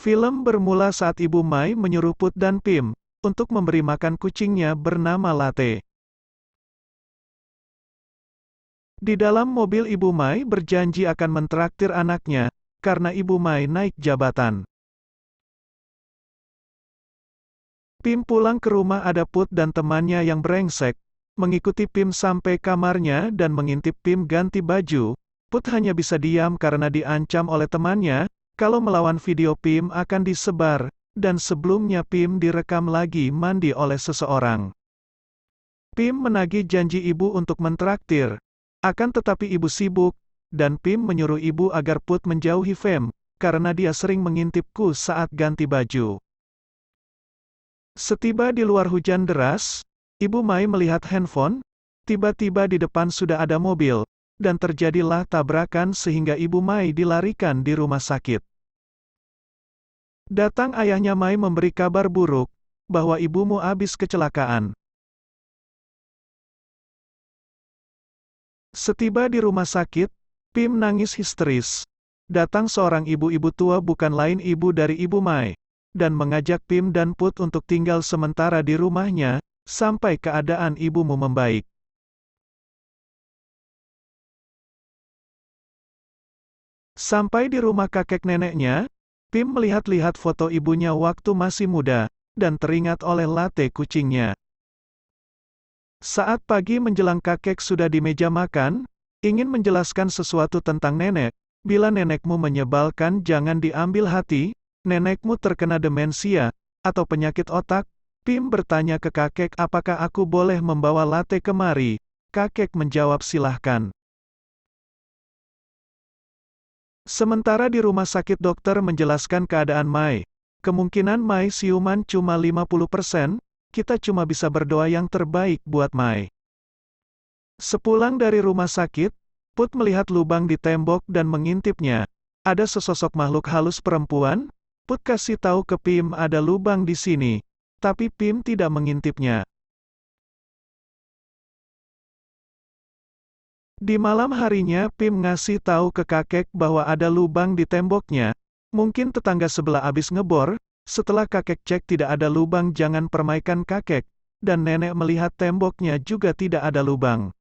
Film bermula saat Ibu Mai menyuruh Put dan Pim untuk memberi makan kucingnya bernama Latte. Di dalam mobil Ibu Mai berjanji akan mentraktir anaknya, karena Ibu Mai naik jabatan. Pim pulang ke rumah ada Put dan temannya yang brengsek, mengikuti Pim sampai kamarnya dan mengintip Pim ganti baju. Put hanya bisa diam karena diancam oleh temannya, kalau melawan video Pim akan disebar, dan sebelumnya Pim direkam lagi mandi oleh seseorang. Pim menagih janji ibu untuk mentraktir, akan tetapi ibu sibuk, dan Pim menyuruh ibu agar Put menjauhi Fem, karena dia sering mengintipku saat ganti baju. Setiba di luar hujan deras, Ibu Mai melihat handphone, tiba-tiba di depan sudah ada mobil, dan terjadilah tabrakan sehingga Ibu Mai dilarikan di rumah sakit. Datang ayahnya Mai memberi kabar buruk, bahwa ibumu habis kecelakaan. Setiba di rumah sakit, Pim nangis histeris. Datang seorang ibu-ibu tua bukan lain ibu dari Ibu Mai, dan mengajak Pim dan Put untuk tinggal sementara di rumahnya, sampai keadaan ibumu membaik. Sampai di rumah kakek neneknya, Pim melihat-lihat foto ibunya waktu masih muda, dan teringat oleh Latte kucingnya. Saat pagi menjelang kakek sudah di meja makan, ingin menjelaskan sesuatu tentang nenek, bila nenekmu menyebalkan jangan diambil hati, nenekmu terkena demensia, atau penyakit otak. Pim bertanya ke kakek apakah aku boleh membawa Latte kemari. Kakek menjawab silahkan. Sementara di rumah sakit dokter menjelaskan keadaan Mai. Kemungkinan Mai siuman cuma 50%, kita cuma bisa berdoa yang terbaik buat Mai. Sepulang dari rumah sakit, Put melihat lubang di tembok dan mengintipnya. Ada sesosok makhluk halus perempuan. Put kasih tahu ke Pim ada lubang di sini, tapi Pim tidak mengintipnya. Di malam harinya Pim ngasih tahu ke kakek bahwa ada lubang di temboknya. Mungkin tetangga sebelah abis ngebor. Setelah kakek cek tidak ada lubang jangan permaikan kakek, dan nenek melihat temboknya juga tidak ada lubang.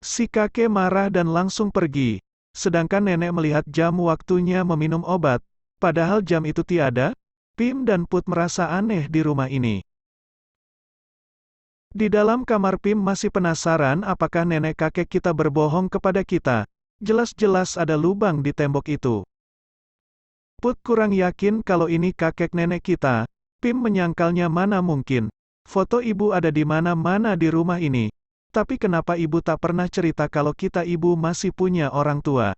Si kakek marah dan langsung pergi, sedangkan nenek melihat jam waktunya meminum obat. Padahal jam itu tiada. Pim dan Put merasa aneh di rumah ini. Di dalam kamar Pim masih penasaran apakah nenek kakek kita berbohong kepada kita. Jelas-jelas ada lubang di tembok itu. Put kurang yakin kalau ini kakek nenek kita. Pim menyangkalnya mana mungkin. Foto ibu ada di mana-mana di rumah ini. Tapi kenapa ibu tak pernah cerita kalau kita ibu masih punya orang tua?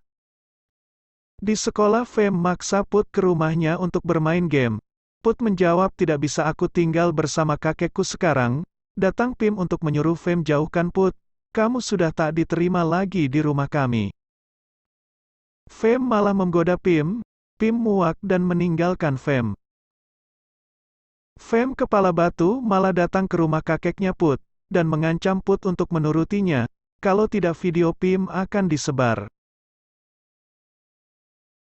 Di sekolah Fem maksa Put ke rumahnya untuk bermain game. Put menjawab tidak bisa aku tinggal bersama kakekku sekarang. Datang Pim untuk menyuruh Fem jauhkan Put. Kamu sudah tak diterima lagi di rumah kami. Fem malah menggoda Pim. Pim muak dan meninggalkan Fem. Fem kepala batu malah datang ke rumah kakeknya Put, dan mengancam Put untuk menurutinya. Kalau tidak video Pim akan disebar.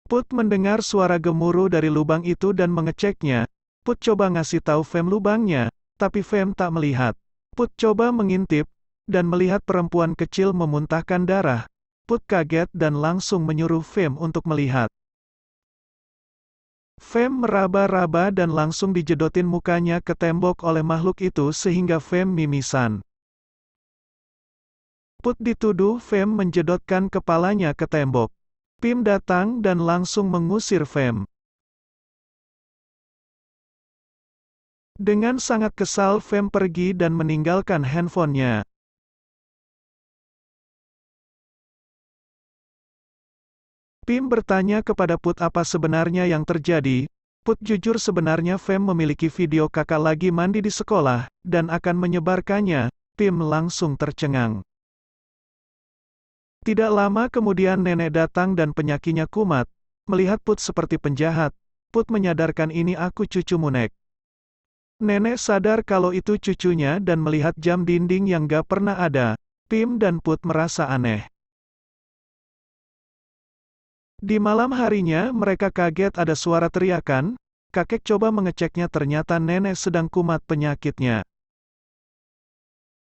Put mendengar suara gemuruh dari lubang itu dan mengeceknya. Put coba ngasih tahu Fem lubangnya, tapi Fem tak melihat. Put coba mengintip, dan melihat perempuan kecil memuntahkan darah. Put kaget dan langsung menyuruh Fem untuk melihat. Fem meraba-raba dan langsung dijedotin mukanya ke tembok oleh makhluk itu sehingga Fem mimisan. Put dituduh Fem menjedotkan kepalanya ke tembok. Pim datang dan langsung mengusir Fem. Dengan sangat kesal Fem pergi dan meninggalkan handphonenya. Pim bertanya kepada Put apa sebenarnya yang terjadi. Put jujur sebenarnya Fem memiliki video kakak lagi mandi di sekolah, dan akan menyebarkannya. Pim langsung tercengang. Tidak lama kemudian nenek datang dan penyakitnya kumat. Melihat Put seperti penjahat, Put menyadarkan ini aku cucumu Nek. Nenek sadar kalau itu cucunya dan melihat jam dinding yang gak pernah ada. Pim dan Put merasa aneh. Di malam harinya mereka kaget ada suara teriakan. Kakek coba mengeceknya, ternyata nenek sedang kumat penyakitnya.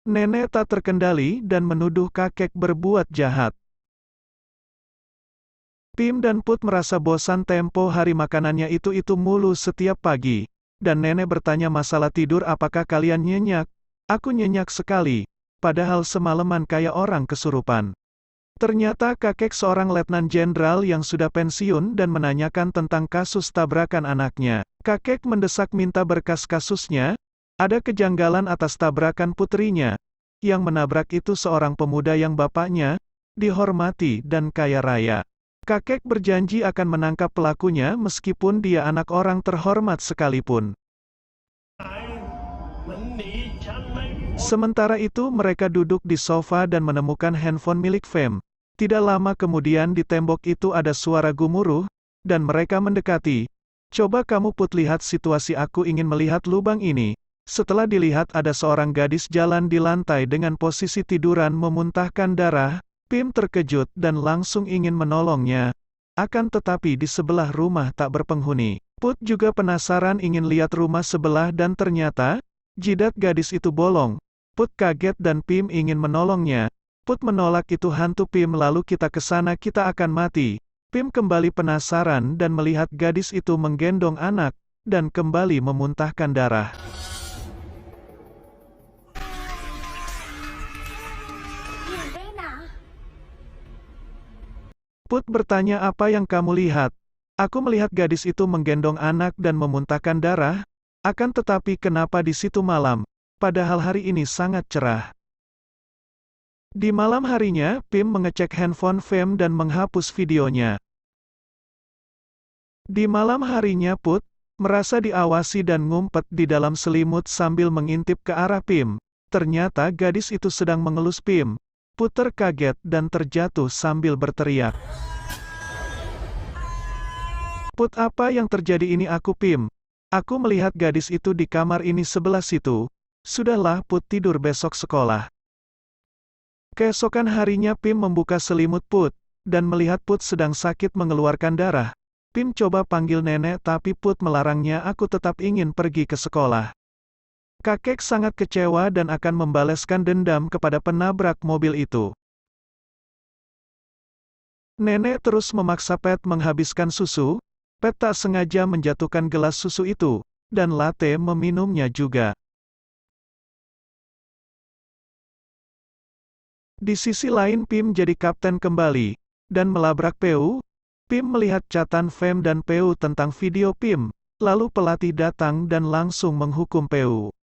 Nenek tak terkendali dan menuduh kakek berbuat jahat. Pim dan Put merasa bosan, tempo hari makanannya itu mulu setiap pagi. Dan nenek bertanya masalah tidur, apakah kalian nyenyak? Aku nyenyak sekali, padahal semalaman kayak orang kesurupan. Ternyata kakek seorang letnan jenderal yang sudah pensiun dan menanyakan tentang kasus tabrakan anaknya. Kakek mendesak minta berkas kasusnya. Ada kejanggalan atas tabrakan putrinya. Yang menabrak itu seorang pemuda yang bapaknya dihormati dan kaya raya. Kakek berjanji akan menangkap pelakunya meskipun dia anak orang terhormat sekalipun. Sementara itu mereka duduk di sofa dan menemukan handphone milik Fem. Tidak lama kemudian di tembok itu ada suara gemuruh, dan mereka mendekati. Coba kamu Put lihat situasi, aku ingin melihat lubang ini. Setelah dilihat ada seorang gadis jalan di lantai dengan posisi tiduran memuntahkan darah. Pim terkejut dan langsung ingin menolongnya. Akan tetapi di sebelah rumah tak berpenghuni. Put juga penasaran ingin lihat rumah sebelah dan ternyata, jidat gadis itu bolong. Put kaget dan Pim ingin menolongnya. Put menolak, itu hantu Pim, lalu kita ke sana kita akan mati. Pim kembali penasaran dan melihat gadis itu menggendong anak, dan kembali memuntahkan darah. Put bertanya, apa yang kamu lihat? Aku melihat gadis itu menggendong anak dan memuntahkan darah. Akan tetapi kenapa di situ malam? Padahal hari ini sangat cerah. Di malam harinya, Pim mengecek handphone Fem dan menghapus videonya. Di malam harinya Put merasa diawasi dan ngumpet di dalam selimut sambil mengintip ke arah Pim. Ternyata gadis itu sedang mengelus Pim. Put terkaget dan terjatuh sambil berteriak. Put, apa yang terjadi ini? Aku Pim. Aku melihat gadis itu di kamar ini sebelah situ. Sudahlah Put, tidur, besok sekolah. Keesokan harinya Pim membuka selimut Put, dan melihat Put sedang sakit mengeluarkan darah. Pim coba panggil nenek tapi Put melarangnya, aku tetap ingin pergi ke sekolah. Kakek sangat kecewa dan akan membalaskan dendam kepada penabrak mobil itu. Nenek terus memaksa Pet menghabiskan susu. Pet tak sengaja menjatuhkan gelas susu itu, dan latte meminumnya juga. Di sisi lain Pim jadi kapten kembali, dan melabrak Peu. Pim melihat chatan Fem dan Peu tentang video Pim, lalu pelatih datang dan langsung menghukum Peu.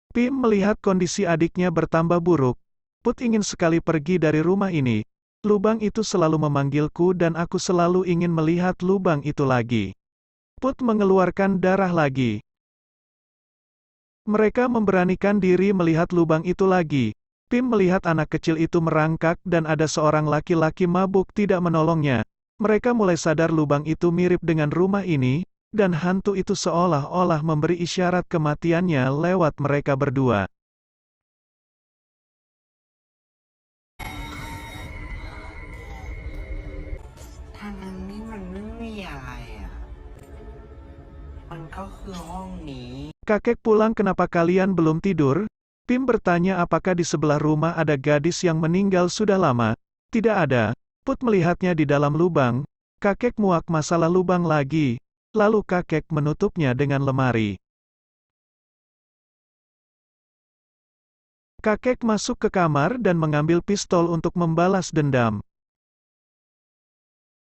Pim melihat kondisi adiknya bertambah buruk. Put ingin sekali pergi dari rumah ini. Lubang itu selalu memanggilku dan aku selalu ingin melihat lubang itu lagi. Put mengeluarkan darah lagi. Mereka memberanikan diri melihat lubang itu lagi. Pim melihat anak kecil itu merangkak dan ada seorang laki-laki mabuk tidak menolongnya. Mereka mulai sadar lubang itu mirip dengan rumah ini, dan hantu itu seolah-olah memberi isyarat kematiannya lewat mereka berdua. Kakek pulang, kenapa kalian belum tidur? Pim bertanya, apakah di sebelah rumah ada gadis yang meninggal sudah lama? Tidak ada. Put melihatnya di dalam lubang. Kakek muak, masalah lubang lagi. Lalu kakek menutupnya dengan lemari. Kakek masuk ke kamar dan mengambil pistol untuk membalas dendam.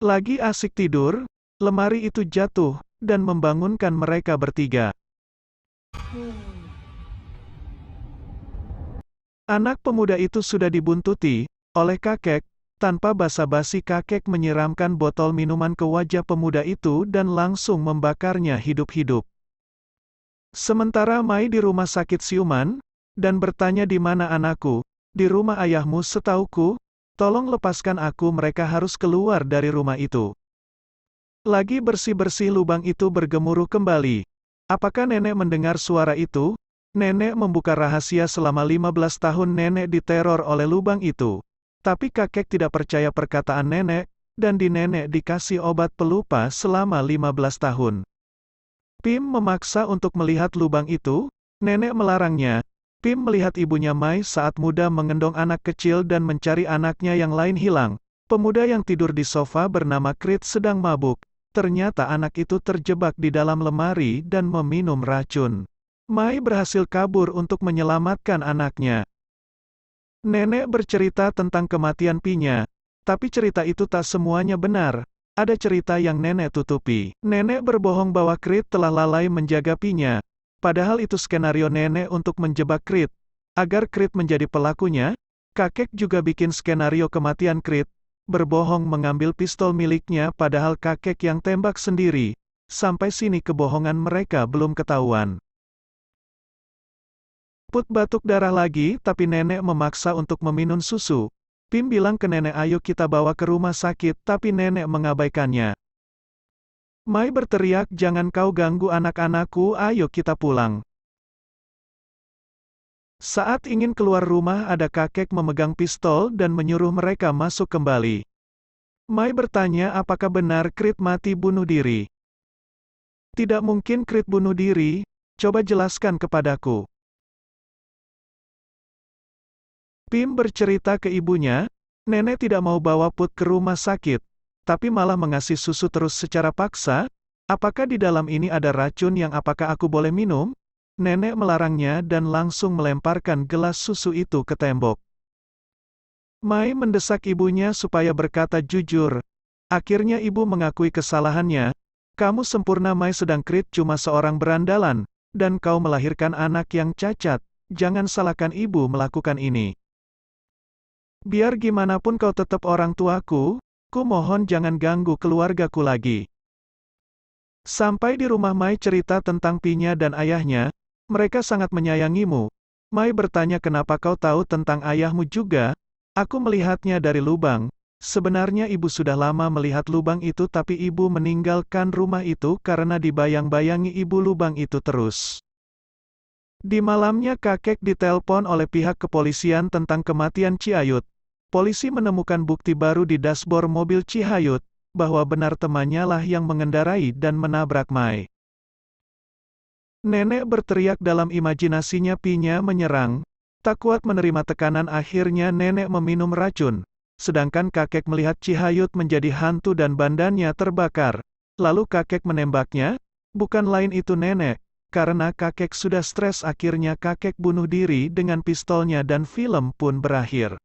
Lagi asik tidur, lemari itu jatuh dan membangunkan mereka bertiga. Anak pemuda itu sudah dibuntuti oleh kakek. Tanpa basa-basi kakek menyiramkan botol minuman ke wajah pemuda itu dan langsung membakarnya hidup-hidup. Sementara Mai di rumah sakit siuman, dan bertanya, di mana anakku? Di rumah ayahmu, setauku. Tolong lepaskan aku, mereka harus keluar dari rumah itu. Lagi bersih-bersih lubang itu bergemuruh kembali. Apakah nenek mendengar suara itu? Nenek membuka rahasia, selama 15 tahun nenek diteror oleh lubang itu. Tapi kakek tidak percaya perkataan nenek, dan nenek dikasih obat pelupa selama 15 tahun. Pim memaksa untuk melihat lubang itu, nenek melarangnya. Pim melihat ibunya Mai saat muda menggendong anak kecil dan mencari anaknya yang lain hilang. Pemuda yang tidur di sofa bernama Krit sedang mabuk. Ternyata anak itu terjebak di dalam lemari dan meminum racun. Mai berhasil kabur untuk menyelamatkan anaknya. Nenek bercerita tentang kematian Pinya, tapi cerita itu tak semuanya benar. Ada cerita yang nenek tutupi. Nenek berbohong bahwa Krit telah lalai menjaga Pinya. Padahal itu skenario nenek untuk menjebak Krit. Agar Krit menjadi pelakunya, kakek juga bikin skenario kematian Krit. Berbohong mengambil pistol miliknya padahal kakek yang tembak sendiri. Sampai sini kebohongan mereka belum ketahuan. Put batuk darah lagi tapi nenek memaksa untuk meminum susu. Pim bilang ke nenek ayo kita bawa ke rumah sakit tapi nenek mengabaikannya. Mai berteriak jangan kau ganggu anak-anakku ayo kita pulang. Saat ingin keluar rumah ada kakek memegang pistol dan menyuruh mereka masuk kembali. Mai bertanya apakah benar Krit mati bunuh diri. Tidak mungkin Krit bunuh diri, coba jelaskan kepadaku. Pim bercerita ke ibunya, nenek tidak mau bawa Put ke rumah sakit, tapi malah mengasih susu terus secara paksa. Apakah di dalam ini ada racun yang apakah aku boleh minum? Nenek melarangnya dan langsung melemparkan gelas susu itu ke tembok. Mai mendesak ibunya supaya berkata jujur. Akhirnya ibu mengakui kesalahannya. Kamu sempurna Mai sedang Krit cuma seorang berandalan, dan kau melahirkan anak yang cacat. Jangan salahkan ibu melakukan ini. Biar gimana pun kau tetap orang tuaku, ku mohon jangan ganggu keluargaku lagi. Sampai di rumah Mai cerita tentang Pinya dan ayahnya, mereka sangat menyayangimu. Mai bertanya kenapa kau tahu tentang ayahmu juga? Aku melihatnya dari lubang. Sebenarnya ibu sudah lama melihat lubang itu tapi ibu meninggalkan rumah itu karena dibayang-bayangi ibu lubang itu terus. Di malamnya kakek ditelepon oleh pihak kepolisian tentang kematian Cihayut. Polisi menemukan bukti baru di dashboard mobil Cihayut, bahwa benar temannya lah yang mengendarai dan menabrak Mai. Nenek berteriak dalam imajinasinya Pinya menyerang. Tak kuat menerima tekanan akhirnya nenek meminum racun. Sedangkan kakek melihat Cihayut menjadi hantu dan badannya terbakar. Lalu kakek menembaknya, bukan lain itu nenek. Karena kakek sudah stres akhirnya kakek bunuh diri dengan pistolnya dan film pun berakhir.